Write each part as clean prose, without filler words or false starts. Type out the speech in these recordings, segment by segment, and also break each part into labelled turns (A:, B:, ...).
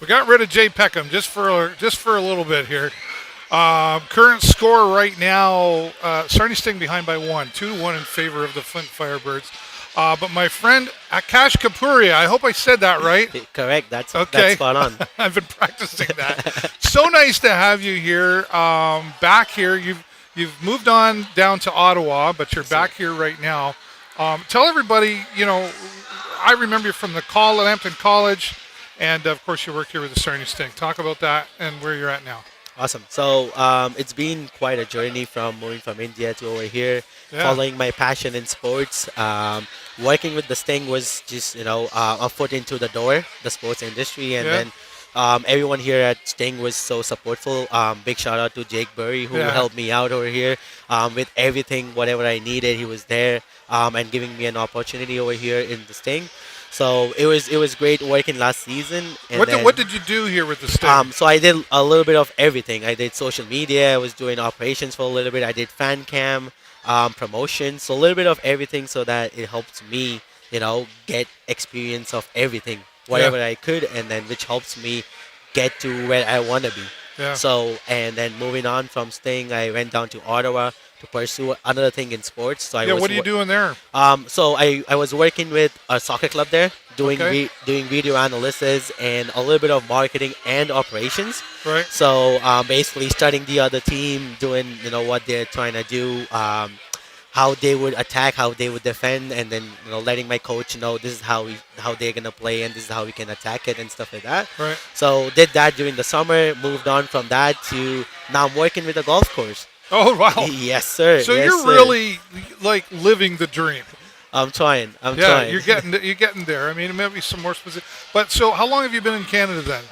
A: got rid of Jay Peckham just for a little bit here. Current score right now, Sarnia Sting behind by 1, 2-1 in favor of the Flint Firebirds. But my friend Aakash Kapuria, I hope I said that right.
B: Correct. That's spot on.
A: I've been practicing that. So nice to have you here. Back here, you've moved on down to Ottawa, but you're back here right now. Tell everybody, I remember you from the Lambton College, and of course you work here with the Sarnia Sting. Talk about that and where you're at now.
B: Awesome. So it's been quite a journey from moving from India to over here, following my passion in sports. Working with the Sting was just, a foot into the door, the sports industry. And then everyone here at Sting was so supportful. Big shout out to Jake Burry, who helped me out over here with everything, whatever I needed. He was there and giving me an opportunity over here in the Sting. So it was great working last season. And
A: what did you do here with the Sting?
B: So I did a little bit of everything. I did social media. I was doing operations for a little bit. I did fan cam, promotions. So a little bit of everything so that it helps me, get experience of everything, whatever I could, and then which helps me get to where I want to be.
A: Yeah.
B: So, and then moving on from Sting, I went down to Ottawa to pursue another thing in sports. So
A: what are you doing there?
B: So I was working with a soccer club there, doing video analysis and a little bit of marketing and operations.
A: Right.
B: So basically studying the other team, doing what they're trying to do, how they would attack, how they would defend, and then letting my coach know this is how they're gonna play and this is how we can attack it and stuff like that.
A: Right.
B: So did that during the summer. Moved on from that to now I'm working with a golf course.
A: Oh wow!
B: Yes, sir.
A: So
B: yes,
A: you're
B: sir.
A: really like living the dream.
B: I'm trying.
A: You're getting there. I mean, maybe some more specific. But so, how long have you been in Canada then?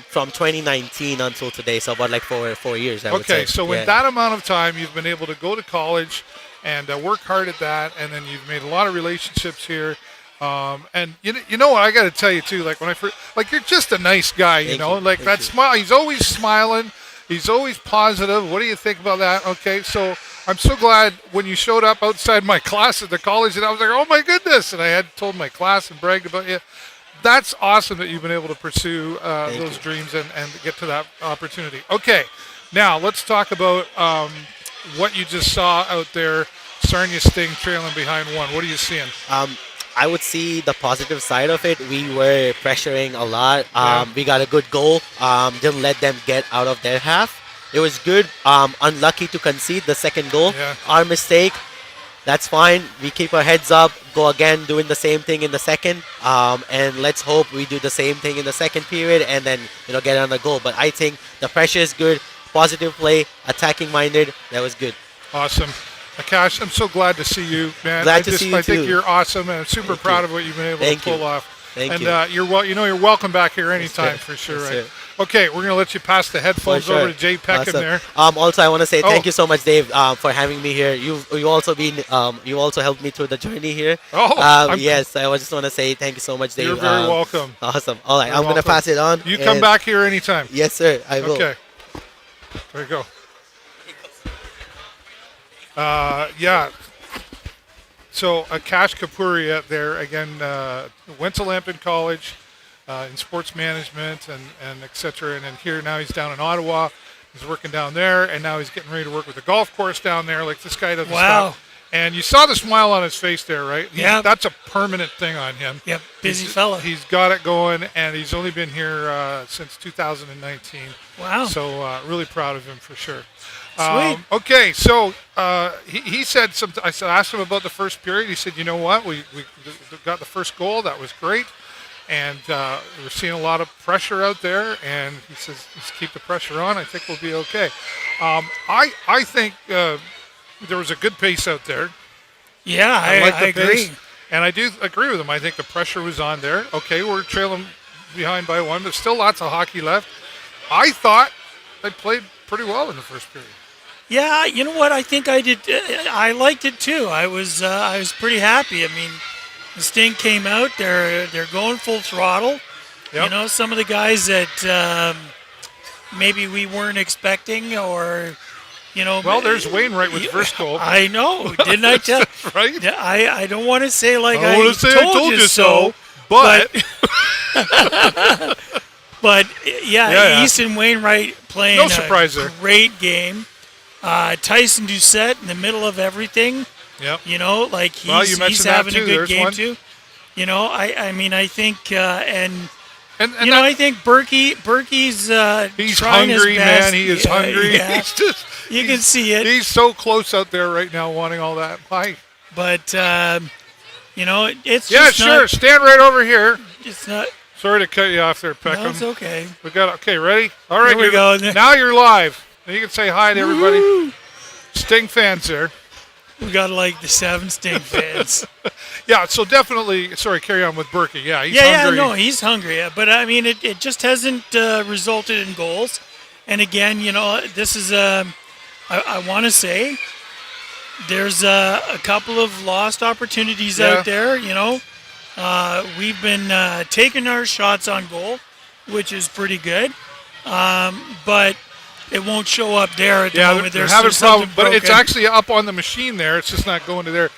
B: From 2019 until today, so about like 4 years. I would say.
A: Okay, so in that amount of time, you've been able to go to college and work hard at that, and then you've made a lot of relationships here. And you know what I got to tell you too. Like when I first, you're just a nice guy.
B: Thank you.
A: Like that smile. He's always smiling. He's always positive. What do you think about that? Okay, so I'm so glad when you showed up outside my class at the college, and I was like, oh my goodness, and I had told my class and bragged about you. That's awesome that you've been able to pursue those dreams and get to that opportunity. Okay, now let's talk about what you just saw out there. Sarnia Sting trailing behind 1. What are you seeing?
B: I would see the positive side of it. We were pressuring a lot. We got a good goal. Didn't let them get out of their half. It was good. Unlucky to concede the second goal.
A: Yeah.
B: Our mistake. That's fine. We keep our heads up. Go again, doing the same thing in the second. And let's hope we do the same thing in the second period and then get on the goal. But I think the pressure is good. Positive play, attacking minded. That was good.
A: Awesome. Aakash, I'm so glad to see you, man.
B: Glad to see you
A: I think
B: too.
A: you're awesome, and I'm super proud of what you've been able to pull off.
B: Thank you.
A: And you're welcome back here anytime for sure.
B: Yes,
A: right? Okay, we're gonna let you pass the headphones over to Jay Peckham there.
B: Also, I want to say thank you so much, Dave, for having me here. You also helped me through the journey here. Yes, I just want to say thank you so much, Dave.
A: You're very welcome.
B: Awesome. All right, I'm gonna pass it on.
A: You come back here anytime.
B: Yes, sir. I will.
A: Okay. There you go. So Aakash Kapuria there again went to Lambton College in sports management and et cetera. And then here now he's down in Ottawa. He's working down there, and now he's getting ready to work with the golf course down there. Like this guy doesn't stop. And you saw the smile on his face there, right?
C: Yeah.
A: That's a permanent thing on him.
C: Yep, busy fella.
A: He's got it going, and he's only been here since 2019.
C: Wow.
A: So really proud of him for sure.
C: Sweet.
A: Okay, so he said something. I asked him about the first period. He said, you know what, we got the first goal. That was great. And we're seeing a lot of pressure out there. And he says, let's keep the pressure on. I think we'll be okay. I think there was a good pace out there.
C: Yeah, I agree.
A: And I do agree with him. I think the pressure was on there. Okay, we're trailing behind by 1, but still lots of hockey left. I thought they played pretty well in the first period.
C: Yeah, you know what? I think I did. I liked it too. I was pretty happy. I mean, the Sting came out. They're going full throttle.
A: Yep.
C: Some of the guys that maybe we weren't expecting, or
A: Well, there's Wainwright with the first goal.
C: I know, didn't I tell?
A: Right?
C: I don't want to say like
A: I want to say I told you so, but
C: But
A: Yeah.
C: Easton Wainwright playing
A: No surprise
C: a
A: there.
C: great game. Tyson Doucette in the middle of everything.
A: Yep.
C: You know, like
A: Well, you
C: he's
A: mentioned that
C: having
A: too.
C: a good
A: There's
C: game
A: one.
C: too. You know, I mean, I think
A: And
C: you know, I think Berkey's
A: he's
C: trying
A: hungry,
C: his best.
A: man. He is hungry.
C: Yeah.
A: He's just,
C: You can see it.
A: He's so close out there right now, wanting all that. Why?
C: But you know, it's
A: Yeah,
C: just
A: sure.
C: not,
A: Stand right over here.
C: it's not.
A: Sorry to cut you off there, Peckham.
C: No, it's okay.
A: We got okay. Ready? All right.
C: Here we go.
A: Now you're live. Now you can say hi to everybody.
C: Woo!
A: Sting fans there.
C: We got like the 7 Sting fans.
A: Yeah. So definitely. Sorry. Carry on with Berkey. Yeah. He's
C: Yeah,
A: hungry.
C: no, he's hungry. Yeah, but I mean, it just hasn't resulted in goals. And again, you know, this is I want to say there's a couple of lost opportunities out there. You know, we've been taking our shots on goal, which is pretty good, but it won't show up there at the moment.
A: They're
C: There's
A: having
C: something
A: problems, but it's
C: broken.
A: actually up on the machine there. It's just not going to there.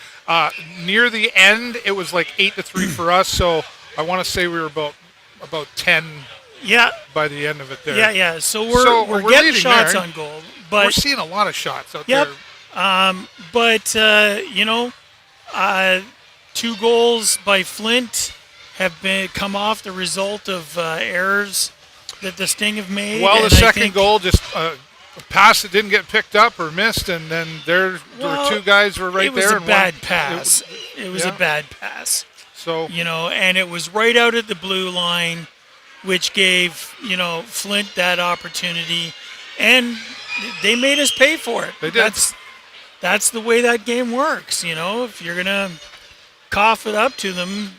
A: Near the end, it was like 8-3 for us. So I want to say we were about 10 by the end of it there.
C: Yeah. So we're getting
A: leading
C: shots
A: there.
C: on goal,
A: We're
C: but
A: seeing a lot of shots out
C: Yep.
A: there.
C: But you know, 2 goals by Flint have come off the result of errors that the Sting have made.
A: Well, the
C: and I
A: second
C: think-
A: goal just a pass that didn't get picked up or missed, and then there were 2 guys were right
C: it was
A: there.
C: a
A: and
C: bad
A: one-
C: pass. It was a bad pass.
A: So
C: You know, and it was right out at the blue line, which gave, you know, Flint that opportunity, and they made us pay for it.
A: They did.
C: That's the way that game works. You know, if you're gonna cough it up to them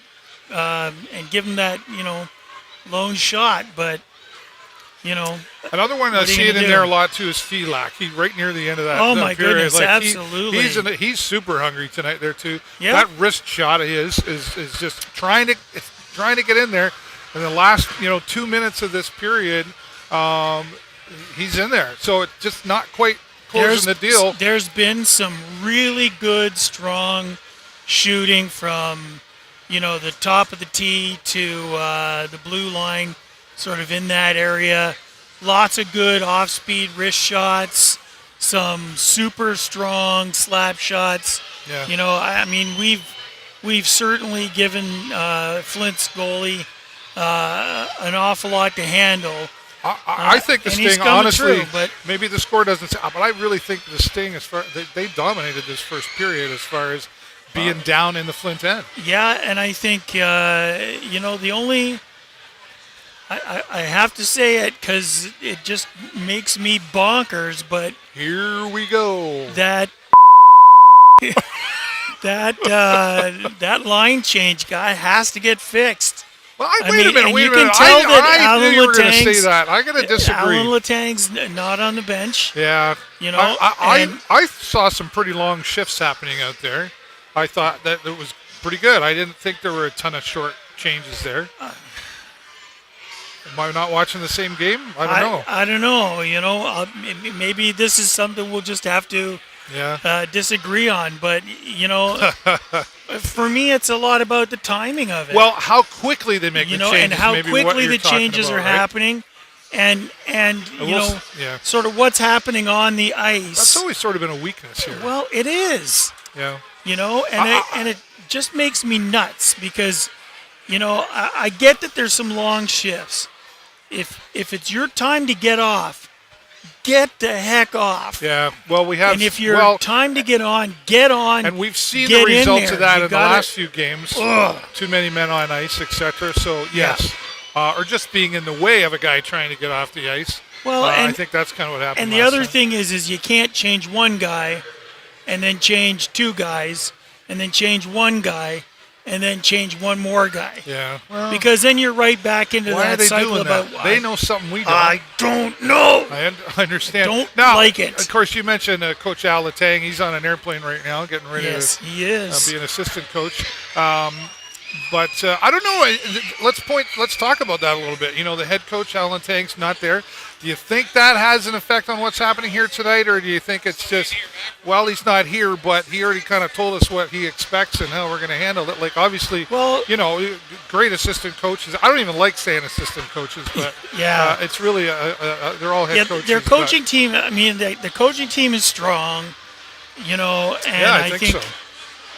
C: and give them that, you know, lone shot, but you know,
A: another one I
C: What are you
A: see it
C: gonna
A: in
C: do?
A: there a lot too is Felak. He's right near the end of that.
C: Oh,
A: that
C: my
A: period.
C: goodness,
A: Like
C: absolutely.
A: He's super hungry tonight there too.
C: Yeah.
A: That wrist shot of his is just trying to get in there. In the last 2 minutes of this period, he's in there. So it's just not quite closing the deal.
C: There's been some really good, strong shooting from, you know, the top of the tee to the blue line, sort of in that area. Lots of good off-speed wrist shots, some super strong slap shots.
A: Yeah.
C: You know, I mean, we've certainly given Flint's goalie an awful lot to handle.
A: I think the
C: and he's
A: Sting,
C: coming
A: honestly,
C: through, but
A: maybe the score doesn't say, but I really think the Sting, they dominated this first period as far as being down in the Flint end.
C: yeah, and I think you know, the only I have to say it because it just makes me bonkers, but
A: Here we go.
C: that that line change guy has to get fixed.
A: Well,
C: I
A: wait a
C: mean,
A: minute.
C: and
A: Wait
C: you
A: a minute.
C: can tell that
A: I
C: Alan
A: knew you were going to say
C: Letang's-
A: that. I'm going to disagree.
C: Alan Letang's not on the bench.
A: Yeah.
C: You know, and-
A: I saw some pretty long shifts happening out there. I thought that it was pretty good. I didn't think there were a ton of short changes there. Am I not watching the same game? I don't know.
C: I don't know. You know, maybe this is something we'll just have to
A: Yeah.
C: disagree on. But you know, for me, it's a lot about the timing of it.
A: Well, how quickly they make
C: you
A: the
C: know,
A: changes.
C: and how
A: maybe what
C: quickly
A: you're
C: the
A: talking
C: changes
A: about,
C: are
A: right?
C: happening, and you know,
A: yeah.
C: sort of what's happening on the ice.
A: That's always sort of been a weakness here.
C: Well, it is.
A: Yeah.
C: You know, and it just makes me nuts because, you know, I get that there's some long shifts. If it's your time to get off, get the heck off.
A: Yeah. Well, we have.
C: And if you're time to get on, get on.
A: And we've seen
C: get
A: the
C: in
A: results
C: there.
A: of that
C: You
A: in the
C: gotta-
A: last few games. Too many men on ice, etc. So yes, or just being in the way of a guy trying to get off the ice.
C: Well,
A: I
C: and
A: think that's kind of what happened.
C: and the
A: last
C: other
A: time.
C: thing is you can't change one guy, and then change 2 guys, and then change 1 guy, and then change 1 more guy.
A: Yeah. Well,
C: Because then you're right back into
A: why are
C: that
A: they
C: cycle
A: doing
C: about
A: that? They know something we don't.
C: I don't know.
A: I understand.
C: Don't
A: now,
C: like it.
A: Of course, you mentioned Coach Al Letang. He's on an airplane right now, getting ready
C: Yes,
A: to
C: he is.
A: be an assistant coach. But I don't know. Let's talk about that a little bit. You know, the head coach Alan Tang's not there. Do you think that has an effect on what's happening here tonight, or do you think it's just, well, he's not here, but he already kind of told us what he expects and how we're going to handle it? Like, obviously,
C: Well,
A: you know, great assistant coaches. I don't even like saying assistant coaches, but
C: yeah,
A: it's really they're all head coaches.
C: their coaching team. I mean, the coaching team is strong. You know, and
A: Yeah, I think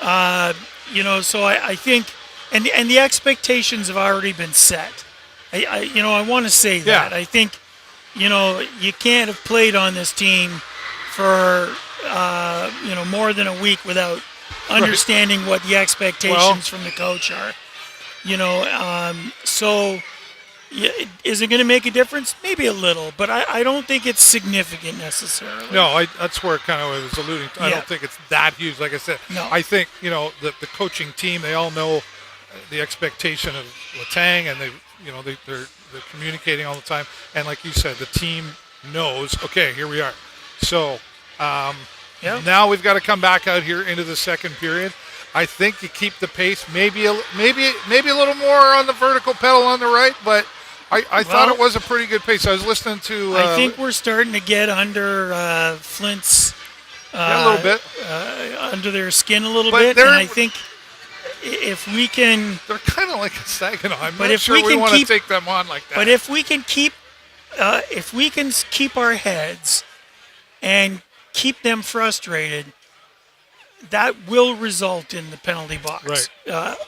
A: so.
C: You know, so I think, and the expectations have already been set. I want to say that.
A: Yeah.
C: I think, you know, you can't have played on this team for, more than a week without understanding what the expectations from the coach are. You know, so yeah, is it going to make a difference? Maybe a little, but I don't think it's significant necessarily.
A: No, that's where kind of was alluding to. I
C: Yeah.
A: don't think it's that huge. Like I said,
C: No.
A: I think, you know, the coaching team, they all know the expectation of Letang, and they're communicating all the time. And like you said, the team knows, okay, here we are. So now we've got to come back out here into the second period. I think you keep the pace, maybe a little more on the vertical pedal on the right, but I thought it was a pretty good pace. I was listening to.
C: I think we're starting to get under Flint's.
A: A little bit.
C: Under their skin a little
A: But
C: bit,
A: they're-
C: and I think if we can.
A: They're kind of like a Saginaw. I'm
C: But
A: not
C: if
A: sure
C: we
A: we
C: can
A: want to
C: keep-
A: take them on like that.
C: But if we can keep our heads and keep them frustrated, that will result in the penalty box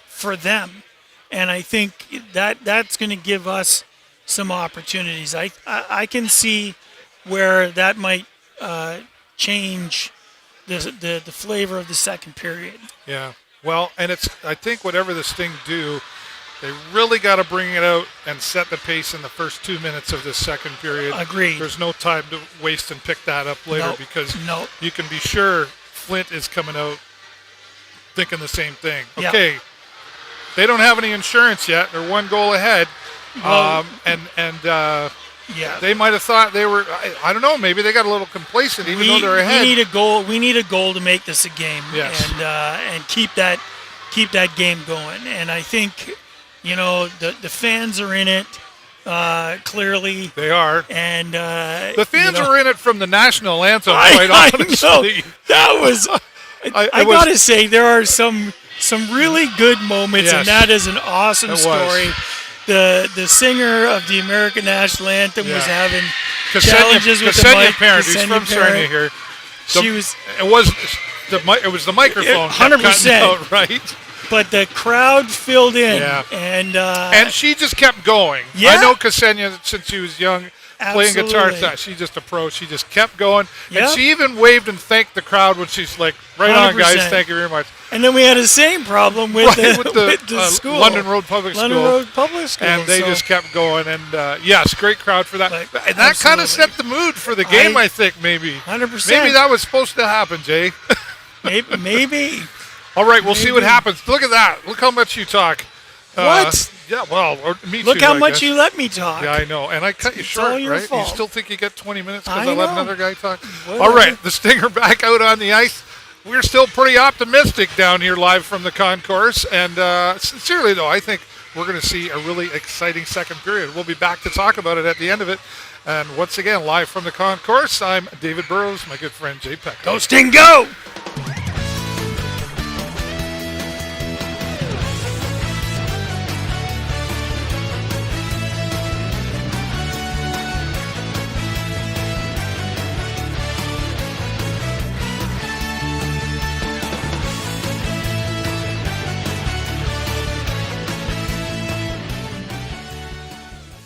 C: for them, and I think that's going to give us some opportunities. I can see where that might change the flavor of the second period.
A: Yeah. Well, and I think whatever the Sting do, they really got to bring it out and set the pace in the first 2 minutes of this second period.
C: Agreed.
A: There's no time to waste and pick that up later because you can be sure Flint is coming out thinking the same thing.
C: Yeah.
A: Okay, they don't have any insurance yet. They're one goal ahead.
C: Well,
A: They might have thought they were, I don't know, maybe they got a little complacent even though they're ahead.
C: We need a goal. We need a goal to make this a game,
A: Yes.
C: and keep that game going. And I think, you know, the fans are in it clearly.
A: They are.
C: And
A: The fans are in it from the national anthem, quite
C: I
A: honestly.
C: know. That was. I gotta say, there are some really good moments,
A: Yes.
C: and that is an awesome
A: It
C: story.
A: was.
C: The singer of the American national anthem was having
A: Ksenia-
C: challenges with the
A: Ksenia
C: mic.
A: Parent, who's
C: Ksenia
A: from
C: Parent.
A: Sarnia here.
C: She was,
A: It was the microphone. kept
C: 100%.
A: cutting out, right?
C: but the crowd filled in,
A: Yeah.
C: and
A: she just kept going.
C: Yeah.
A: I know Ksenia since she was young, playing guitar.
C: Absolutely.
A: She just approached. She just kept going,
C: Yep.
A: and she even waved and thanked the crowd when she's like, "Right on, guys,
C: 100%.
A: thank you very much."
C: And then we had the same problem with the school,
A: London Road Public
C: London
A: School.
C: Road Public School,
A: And they
C: so-
A: just kept going, and yes, great crowd for that.
C: Like,
A: and that kind
C: absolutely.
A: of set the mood for the game, I think, maybe.
C: 100%.
A: Maybe that was supposed to happen, Jay.
C: maybe.
A: All right, we'll see what
C: Maybe.
A: happens. Look at that. Look how much you talk.
C: What?
A: Yeah, well, or me
C: Look
A: too,
C: how
A: I
C: much
A: guess.
C: you let me talk.
A: Yeah, I know. And I cut you
C: It's
A: short,
C: all your
A: right?
C: fault.
A: You still think you get 20 minutes because
C: I
A: I let
C: know.
A: another guy talk?
C: Whatever.
A: All right, the Stinger back out on the ice. We're still pretty optimistic down here live from the concourse. And sincerely, though, I think we're going to see a really exciting second period. We'll be back to talk about it at the end of it. And once again, live from the concourse, I'm David Burrows, my good friend Jay Peckham.
C: Go Sting, go!